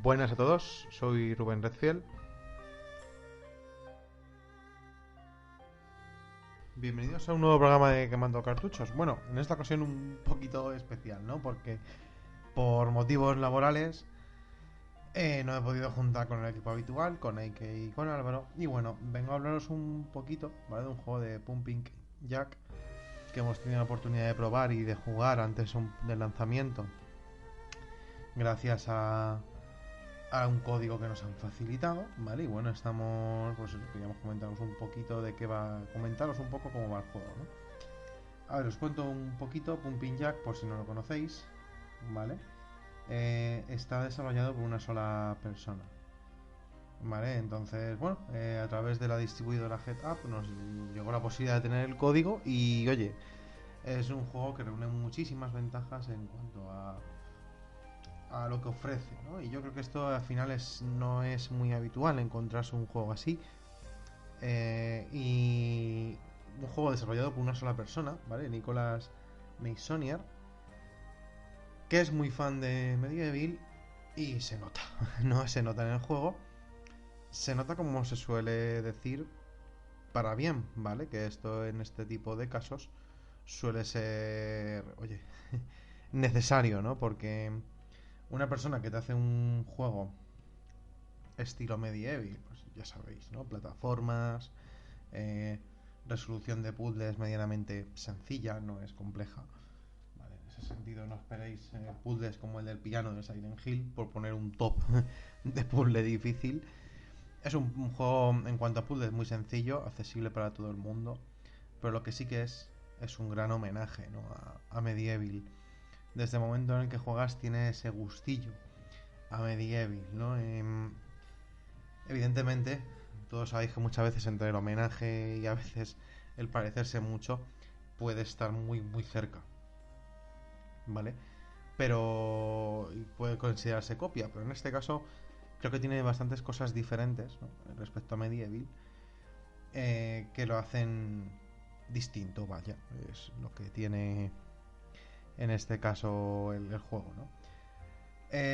Buenas a todos, soy Rubén Redfield. Bienvenidos a un nuevo programa de Quemando Cartuchos. Bueno, en esta ocasión un poquito especial, ¿no? Porque por motivos laborales no he podido juntar con el equipo habitual, con Eike y con Álvaro. Y bueno, vengo a hablaros un poquito, ¿vale? De un juego de Pumping Jack que hemos tenido la oportunidad de probar y de jugar antes del lanzamiento, gracias a un código que nos han facilitado, ¿vale? Y bueno, pues queríamos comentaros un poquito de qué va, comentaros un poco cómo va el juego, ¿no? A ver, os cuento un poquito. Pumping Jack, por si no lo conocéis, ¿vale? Está desarrollado por una sola persona, ¿vale? Entonces, bueno, a través de la distribuidora Head Up nos llegó la posibilidad de tener el código y, oye, es un juego que reúne muchísimas ventajas en cuanto a lo que ofrece, ¿no? Y yo creo que esto al final no es muy habitual encontrarse un juego así. Y un juego desarrollado por una sola persona, ¿vale? Nicolas Meissonier, que es muy fan de Medieval y se nota, no se nota en el juego. Se nota, como se suele decir, para bien, ¿vale? Que esto en este tipo de casos suele ser, oye, necesario, ¿no? Porque una persona que te hace un juego estilo medieval, pues ya sabéis, ¿no? Plataformas, eh, resolución de puzzles medianamente sencilla, no es compleja. Vale, en ese sentido no esperéis puzzles como el del piano de Silent Hill, por poner un top de puzzle difícil. Es un juego en cuanto a puzzles muy sencillo, accesible para todo el mundo, pero lo que sí que es un gran homenaje, ¿no? a Medieval. Desde el momento en el que juegas tiene ese gustillo a Medieval, ¿no? Evidentemente, todos sabéis que muchas veces entre el homenaje y a veces el parecerse mucho puede estar muy muy cerca, ¿vale? Pero puede considerarse copia, pero en este caso creo que tiene bastantes cosas diferentes, ¿no? Respecto a Medieval, que lo hacen distinto, vaya, es lo que tiene en este caso el juego, ¿no?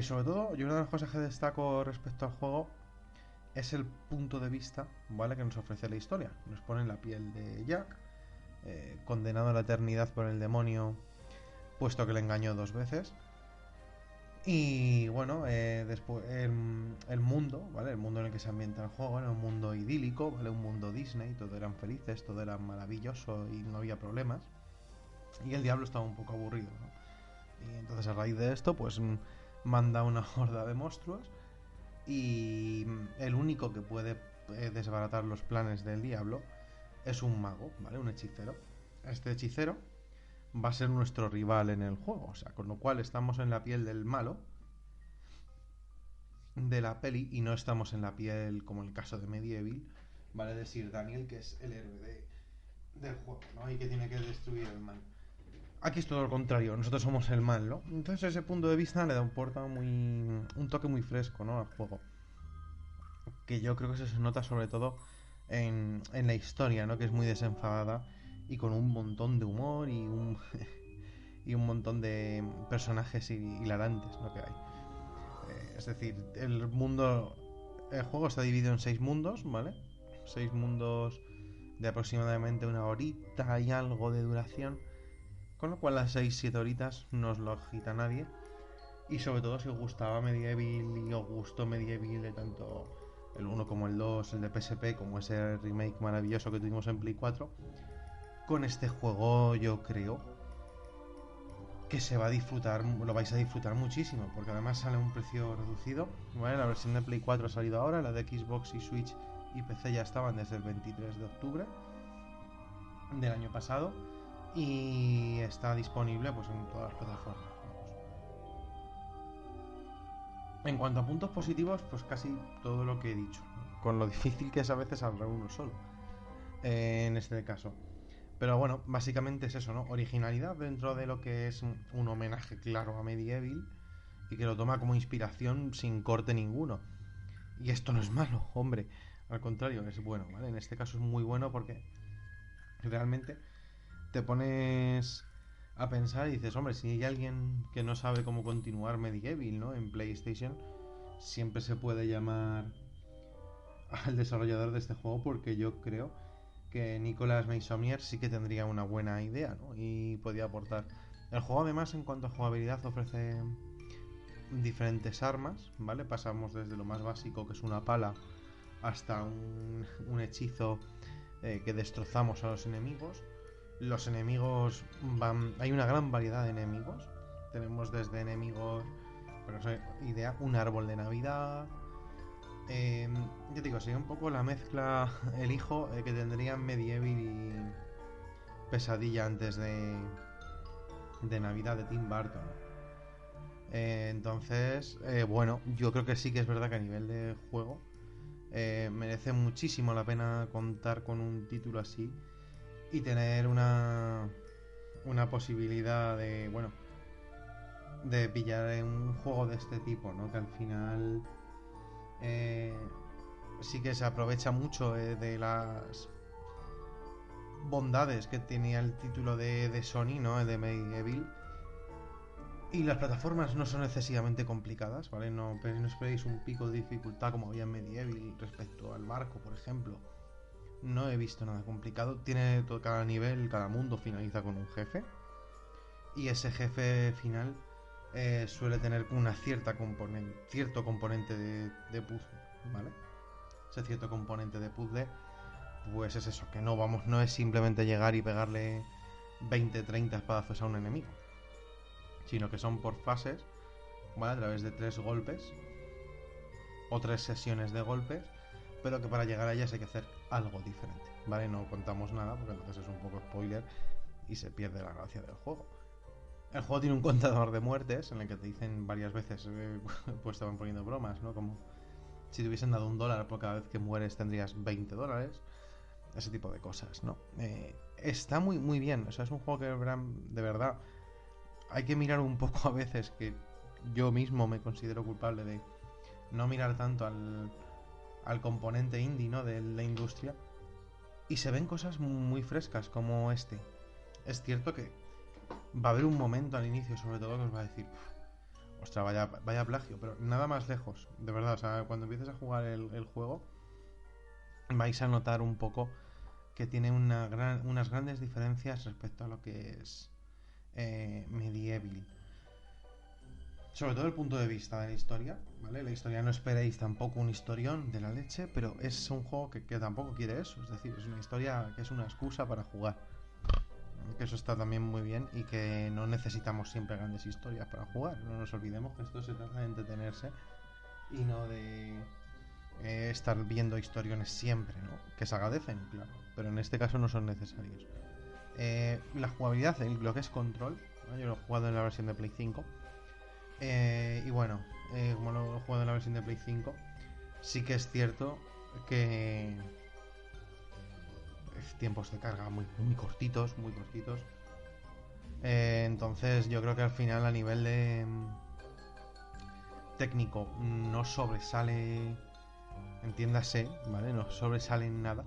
Sobre todo, yo una de las cosas que destaco respecto al juego es el punto de vista, ¿vale? Que nos ofrece la historia. Nos pone en la piel de Jack, condenado a la eternidad por el demonio, puesto que le engañó 2 veces. Y bueno, después el mundo, ¿vale? El mundo en el que se ambienta el juego era un mundo idílico, ¿vale? Un mundo Disney, todos eran felices, todo era maravilloso y no había problemas. Y el diablo estaba un poco aburrido, ¿no? Y entonces a raíz de esto, pues manda una horda de monstruos y el único que puede desbaratar los planes del diablo es un mago, ¿vale? Un hechicero. Este hechicero va a ser nuestro rival en el juego, o sea, con lo cual estamos en la piel del malo de la peli y no estamos en la piel, como el caso de Medieval, ¿vale? De Sir Daniel, que es el héroe del juego, ¿no? Y que tiene que destruir el mal. Aquí es todo lo contrario, nosotros somos el mal, ¿no? Entonces ese punto de vista le da un toque muy fresco, ¿no? Al juego, que yo creo que eso se nota sobre todo en la historia, ¿no? Que es muy desenfadada y con un montón de humor y un montón de personajes hilarantes, ¿no? Que hay. Es decir, el juego está dividido en 6 mundos, ¿vale? 6 mundos de aproximadamente una horita y algo de duración, con lo cual las 6-7 horitas no os lo agita nadie. Y sobre todo si os gustaba Medieval y os gustó Medieval de tanto el 1 como el 2, el de PSP, como ese remake maravilloso que tuvimos en Play 4, con este juego yo creo que se va a disfrutar, lo vais a disfrutar muchísimo, porque además sale a un precio reducido, ¿vale? La versión de Play 4 ha salido ahora, la de Xbox y Switch y PC ya estaban desde el 23 de octubre del año pasado y está disponible pues en todas las plataformas. En cuanto a puntos positivos, pues casi todo lo que he dicho, ¿no? Con lo difícil que es a veces hablar uno solo, en este caso. Pero bueno, básicamente es eso, ¿no? Originalidad dentro de lo que es un homenaje claro a Medieval y que lo toma como inspiración sin corte ninguno. Y esto no es malo, hombre. Al contrario, es bueno, ¿vale? En este caso es muy bueno porque realmente te pones a pensar y dices, hombre, si hay alguien que no sabe cómo continuar Medieval, ¿no? En PlayStation, siempre se puede llamar al desarrollador de este juego, porque yo creo que Nicolas Meisonier sí que tendría una buena idea, ¿no? Y podría aportar. El juego, además, en cuanto a jugabilidad, ofrece diferentes armas, ¿vale? Pasamos desde lo más básico, que es una pala, hasta un hechizo que destrozamos a los enemigos. Los enemigos van... Hay una gran variedad de enemigos. Tenemos desde enemigos, para que os hagáis idea, un árbol de Navidad. Yo digo, sería un poco la mezcla, el hijo que tendrían Medieval y Pesadilla antes de Navidad de Tim Burton. Entonces, bueno, yo creo que sí que es verdad que a nivel de juego merece muchísimo la pena contar con un título así y tener una posibilidad de, bueno, de pillar un juego de este tipo, ¿no? Que al final sí que se aprovecha mucho de las bondades que tenía el título de Sony, ¿no? De Medieval. Y las plataformas no son excesivamente complicadas, ¿vale? No esperéis un pico de dificultad como había en Medieval respecto al barco, por ejemplo. No he visto nada complicado. Tiene todo, cada nivel, cada mundo finaliza con un jefe. Y ese jefe final suele tener una cierto componente de puzzle, ¿vale? Ese cierto componente de puzzle, pues es eso, que no es simplemente llegar y pegarle 20-30 espadazos a un enemigo, sino que son por fases, ¿vale? A través de 3 golpes o 3 sesiones de golpes, pero que para llegar a ellas hay que hacer algo diferente, ¿vale? No contamos nada porque entonces es un poco spoiler y se pierde la gracia del juego. El juego tiene un contador de muertes en el que te dicen varias veces, pues te van poniendo bromas, ¿no? Como si te hubiesen dado $1 por cada vez que mueres tendrías $20, ese tipo de cosas, ¿no? Está muy, muy bien, o sea, es un juego que de verdad hay que mirar un poco a veces, que yo mismo me considero culpable de no mirar tanto al componente indie, ¿no? De la industria, y se ven cosas muy frescas como este. Es cierto que va a haber un momento al inicio, sobre todo, que os va a decir, ostras, vaya plagio, pero nada más lejos, de verdad. O sea, cuando empieces a jugar el juego, vais a notar un poco que tiene unas grandes diferencias respecto a lo que es Medieval. Sobre todo el punto de vista de la historia, ¿vale? La historia, no esperéis tampoco un historión de la leche, pero es un juego que tampoco quiere eso. Es decir, es una historia que es una excusa para jugar. Que eso está también muy bien, y que no necesitamos siempre grandes historias para jugar. No nos olvidemos que esto se trata de entretenerse y no de estar viendo historiones siempre, ¿no? Que se agradecen, claro, pero en este caso no son necesarios. La jugabilidad, lo que es control, ¿no? Yo lo he jugado en la versión de Play 5. Y bueno, como lo he jugado en la versión de Play 5, sí que es cierto que tiempos de carga muy, muy cortitos, muy cortitos. Entonces yo creo que al final, a nivel de técnico, no sobresale, entiéndase, ¿vale? No sobresale en nada,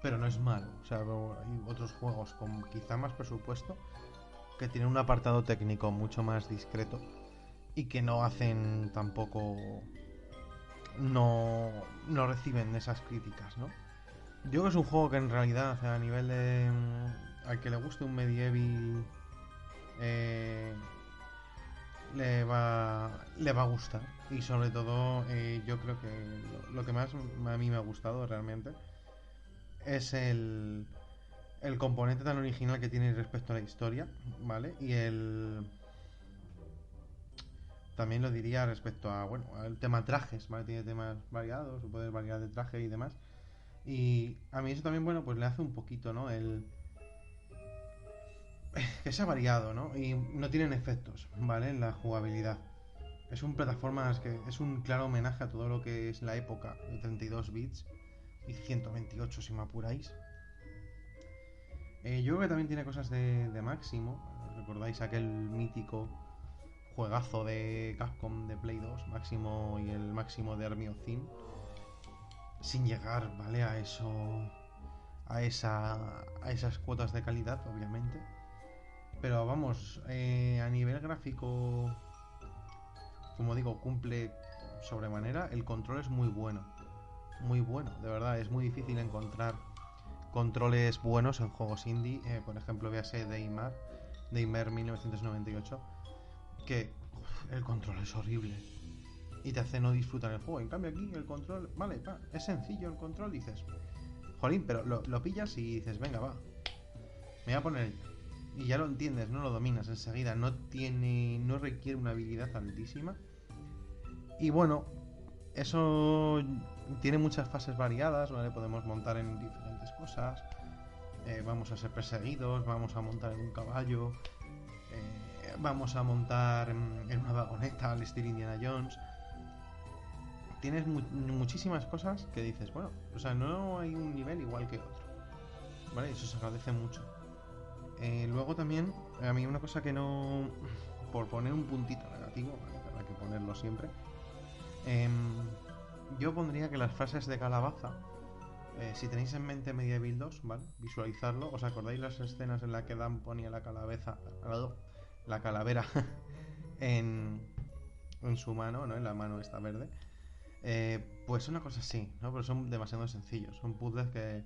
pero no es malo. O sea, hay otros juegos con quizá más presupuesto que tienen un apartado técnico mucho más discreto y que no hacen tampoco, no reciben esas críticas, ¿no? Yo creo que es un juego que en realidad, o sea, a nivel de al que le guste un Medieval, le va a gustar. Y sobre todo, yo creo que lo que más a mí me ha gustado realmente es el componente tan original que tiene respecto a la historia, ¿vale? Y también lo diría respecto a, bueno, al tema trajes, ¿vale? Tiene temas variados, puedes variar de traje y demás. Y a mí eso también, bueno, pues le hace un poquito, ¿no? Que sea variado, ¿no? Y no tienen efectos, ¿vale? En la jugabilidad. Es un plataformas que es un claro homenaje a todo lo que es la época de 32 bits y 128 si me apuráis. Yo creo que también tiene cosas de Máximo. ¿Recordáis aquel mítico juegazo de Capcom de Play 2, Máximo, y el Máximo de Army of Thieves? Sin llegar, ¿vale? A esas cuotas de calidad, obviamente. Pero vamos, a nivel gráfico, como digo, cumple sobremanera. El control es muy bueno. Muy bueno, de verdad. Es muy difícil encontrar controles buenos en juegos indie. Por ejemplo, véase Daymare 1998. Que el control es horrible. Y te hace no disfrutar el juego. En cambio aquí el control, vale, es sencillo el control. Dices, jolín, pero lo pillas y dices, venga, va. Me voy a poner... Y ya lo entiendes, no lo dominas enseguida. No requiere una habilidad altísima. Y bueno, eso tiene muchas fases variadas, ¿vale? Podemos montar en diferentes cosas. Vamos a ser perseguidos, vamos a montar en un caballo, vamos a montar en una vagoneta al estilo Indiana Jones. Tienes muchísimas cosas que dices, bueno, o sea, no hay un nivel igual que otro, ¿vale? Eso se agradece mucho. Luego también, a mí una cosa que no... Por poner un puntito negativo, ¿vale? Habrá que ponerlo siempre. Yo pondría que las fases de calabaza, si tenéis en mente Medieval 2, ¿vale? Visualizarlo. ¿Os acordáis las escenas en las que Dan ponía la calavera en su mano, ¿no? En la mano esta verde. Pues una cosa así, ¿no? Pero son demasiado sencillos. Son puzzles que...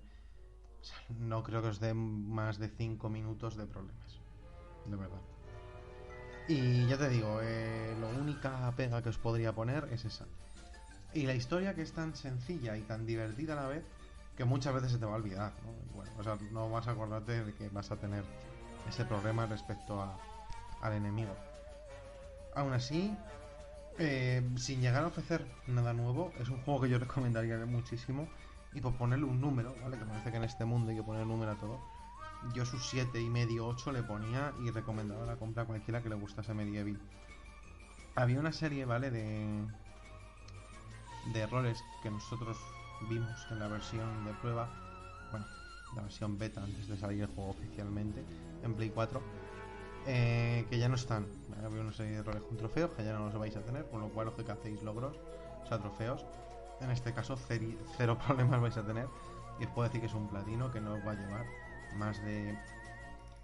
O sea, no creo que os den más de 5 minutos de problemas. De verdad. Y ya te digo, la única pega que os podría poner es esa. Y la historia, que es tan sencilla y tan divertida a la vez, que muchas veces se te va a olvidar, ¿no? Y bueno, o sea, no vas a acordarte de que vas a tener ese problema respecto al enemigo. Aún así, sin llegar a ofrecer nada nuevo, es un juego que yo recomendaría muchísimo. Y por ponerle un número, ¿vale? Que parece que en este mundo hay que poner número a todo. Yo sus 7,5, 8 le ponía y recomendaba la compra a cualquiera que le gustase Medieval. Había una serie, ¿vale? De errores que nosotros vimos en la versión de prueba, bueno, la versión beta antes de salir el juego oficialmente en Play 4, que ya no están. Había una serie de errores con trofeos que ya no los vais a tener, con lo cual los que hacéis logros, o sea, trofeos, en este caso cero problemas vais a tener. Y os puedo decir que es un platino que no os va a llevar más de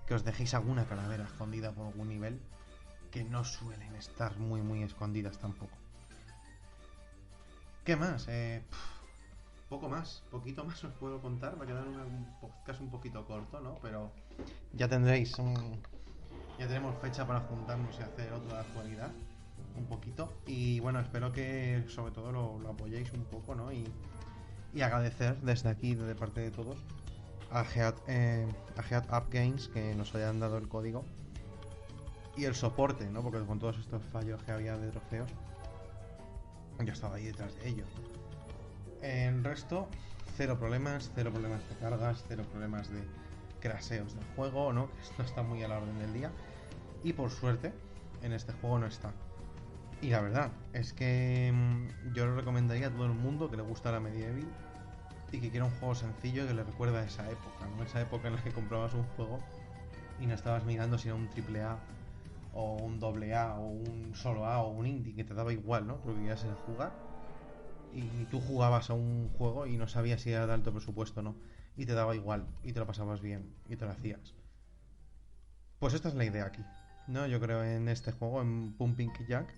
que os dejéis alguna calavera escondida por algún nivel, que no suelen estar muy escondidas tampoco. ¿Qué más? Poquito más os puedo contar. Va a quedar un podcast un poquito corto, ¿no? Pero ya ya tenemos fecha para juntarnos y hacer otro de la actualidad un poquito. Y bueno, espero que sobre todo lo apoyéis un poco, ¿no? Y agradecer desde aquí, de parte de todos, a Head Up Games, que nos hayan dado el código y el soporte, ¿no? Porque con todos estos fallos que había de trofeos, yo estaba ahí detrás de ellos. En resto, cero problemas de cargas, cero problemas de craseos del juego, ¿no? Esto está muy a la orden del día. Y por suerte, en este juego no está. Y la verdad es que yo lo recomendaría a todo el mundo que le gusta la Medieval y que quiera un juego sencillo y que le recuerda a esa época, ¿no? Esa época en la que comprabas un juego y no estabas mirando si era un triple A o un doble A o un solo A o un indie, que te daba igual, ¿no? Lo que querías era jugar, y tú jugabas a un juego y no sabías si era de alto presupuesto o no, y te daba igual, y te lo pasabas bien, y te lo hacías. Pues esta es la idea aquí, ¿no? Yo creo en este juego, en Pumping Jack,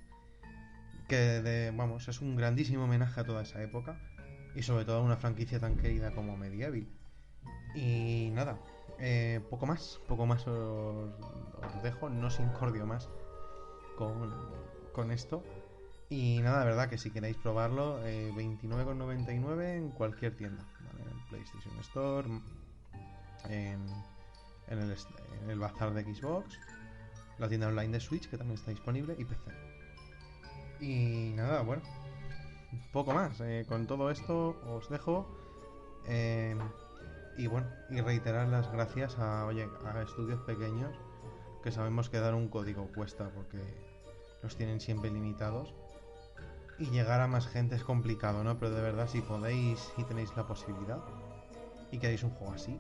que vamos, es un grandísimo homenaje a toda esa época y sobre todo a una franquicia tan querida como Medieval. Y nada, poco más os dejo, no os incordio más con esto. Y nada, de verdad que si queréis probarlo, 29,99 en cualquier tienda, ¿vale? En PlayStation Store, en el bazar de Xbox, la tienda online de Switch, que también está disponible, y PC. Y nada, bueno, poco más. Con todo esto os dejo. Y bueno, y reiterar las gracias a estudios pequeños, que sabemos que dar un código cuesta porque los tienen siempre limitados. Y llegar a más gente es complicado, ¿no? Pero de verdad, si podéis y tenéis la posibilidad y queréis un juego así,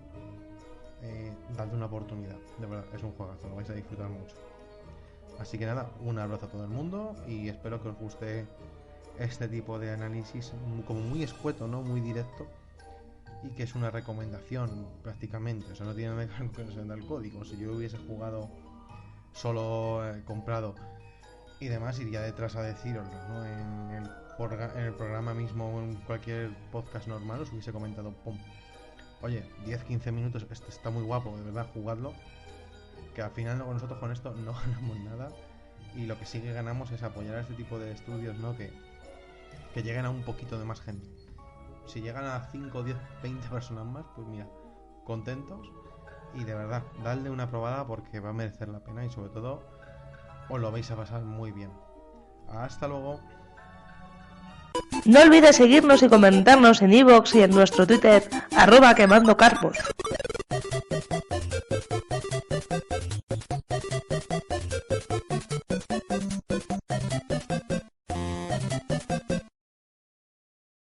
dadle una oportunidad. De verdad, es un juegazo, lo vais a disfrutar mucho. Así que nada, un abrazo a todo el mundo y espero que os guste este tipo de análisis como muy escueto, ¿no? Muy directo, y que es una recomendación prácticamente. O sea, no tiene nada que ver con que nos venda el código. Si yo hubiese jugado solo comprado y demás, iría detrás a deciroslo, ¿no? En el programa mismo o en cualquier podcast normal os hubiese comentado, pum, oye, 10-15 minutos, este está muy guapo, de verdad, jugadlo, que al final luego nosotros con esto no ganamos nada, y lo que sí que ganamos es apoyar a este tipo de estudios, ¿no? Que lleguen a un poquito de más gente. Si llegan a 5, 10, 20 personas más, pues mira, contentos, y de verdad, dadle una probada porque va a merecer la pena, y sobre todo os lo vais a pasar muy bien. Hasta luego. No olvides seguirnos y comentarnos en iVoox y en nuestro Twitter @quemandocarpos.